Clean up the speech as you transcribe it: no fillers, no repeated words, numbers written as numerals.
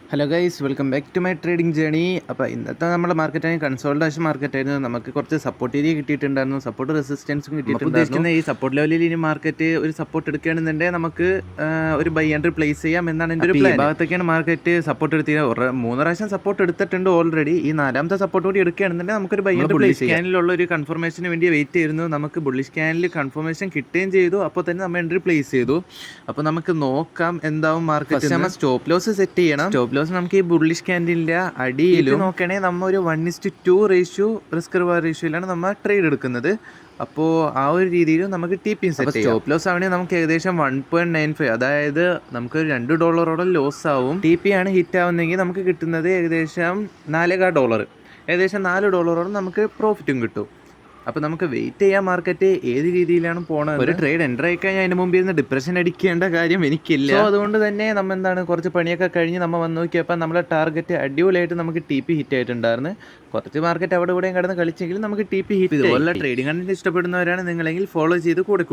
Hello guys, welcome back to my trading journey. അപ്പോൾ ഇന്നത്തെ നമ്മുടെ മാർക്കറ്റാണ് കൺസോൾട്ടേഷൻ മാർക്കറ്റായിരുന്നു. നമുക്ക് കുറച്ച് സപ്പോർട്ട് ഏരിയ കിട്ടിയിട്ടുണ്ടായിരുന്നു, സപ്പോർട്ട് റെസിസ്റ്റൻസും കിട്ടിയിട്ടുണ്ടായിരുന്നു. ഈ സപ്പോർട്ട് ലെവലിൽ ഇനി മാർക്കറ്റ് ഒരു സപ്പോർട്ട് എടുക്കുകയാണെന്നുണ്ടെങ്കിൽ നമുക്ക് ഒരു ബൈ ആൻഡ് പ്ലേസ് ചെയ്യാം എന്നാണ് എൻ്റെ ഒരു പ്ലാൻ. ഭാഗത്തൊക്കെയാണ് മാർക്കറ്റ് സപ്പോർട്ട് എടുത്തത്. 3 പ്രാവശ്യം സപ്പോർട്ട് എടുത്തിട്ടുണ്ട് ഓൾറെഡി. ഈ 4ാമത്തെ സപ്പോർട്ട് കൂടി എടുക്കുകയാണെന്നുണ്ടെങ്കിൽ നമുക്കൊരു ബൈ ആൻഡ് പ്ലേസ് സ്കാനിലുള്ള ഒരു കൺഫർമേഷന് വേണ്ടി വെയിറ്റ് ചെയ്യുന്നു. നമുക്ക് ബുള്ളിഷ് സ്കാനിൽ കൺഫർമേഷൻ കിട്ടുകയും ചെയ്തു. അപ്പോൾ തന്നെ നമ്മൾ എൻട്രി പ്ലേസ് ചെയ്തു. അപ്പോൾ നമുക്ക് നോക്കാം എന്താവും മാർക്കറ്റ്. നമ്മൾ സ്റ്റോപ്പ് ലോസ് സെറ്റ് ചെയ്യണം. സ്റ്റോപ്പ് ലോസ് നമുക്ക് ഈ ബുള്ളിഷ് ക്യാൻഡിലിന്റെ അടിയിൽ നോക്കണേ, നമ്മൾ ഒരു 1:2 റേഷ്യോ റിസ്ക് റിവാർഡ് റേഷ്യോയിലാണ് നമ്മൾ ട്രേഡ് എടുക്കുന്നത്. അപ്പോൾ ആ ഒരു രീതിയിൽ നമുക്ക് TP സെറ്റ് ചെയ്യാം. സ്റ്റോപ്പ് ലോസ് ആവണേ നമുക്ക് ഏകദേശം 1.95, അതായത് നമുക്ക് $2 ലോസ് ആവും. TP ആണ് ഹിറ്റ് ആവുന്നെങ്കിൽ നമുക്ക് കിട്ടുന്നത് ഏകദേശം $4.5. ഏകദേശം $4 നമുക്ക് പ്രോഫിറ്റും കിട്ടും. അപ്പോൾ നമുക്ക് വെയിറ്റ് ചെയ്യാം മാർക്കറ്റ് ഏത് രീതിയിലാണ് പോണത്. ഒരു ട്രേഡ് എൻ്റർ ആയി കഴിഞ്ഞാൽ അതിന് മുമ്പ് ഇരുന്ന് ഡിപ്രഷൻ അടിക്കേണ്ട കാര്യം എനിക്കില്ല. അതുകൊണ്ട് തന്നെ നമ്മൾ എന്താണ് കുറച്ച് പണിയൊക്കെ കഴിഞ്ഞ് നമ്മൾ വന്ന് നോക്കിയപ്പോൾ നമ്മളെ ടാർഗറ്റ് അടിപൊളിയായിട്ട് നമുക്ക് TP ഹിറ്റ് ആയിട്ടുണ്ടായിരുന്നു. കുറച്ച് മാർക്കറ്റ് അവിടെ ഇവിടെയും കിടന്ന് കളിച്ചെങ്കിലും നമുക്ക് TP ഹിറ്റ്. ഇതുപോലെ ട്രേഡിംഗ് കണ്ടിട്ട് ഇഷ്ടപ്പെടുന്നവരാണ് നിങ്ങളെങ്കിൽ ഫോളോ ചെയ്ത് കൂടെ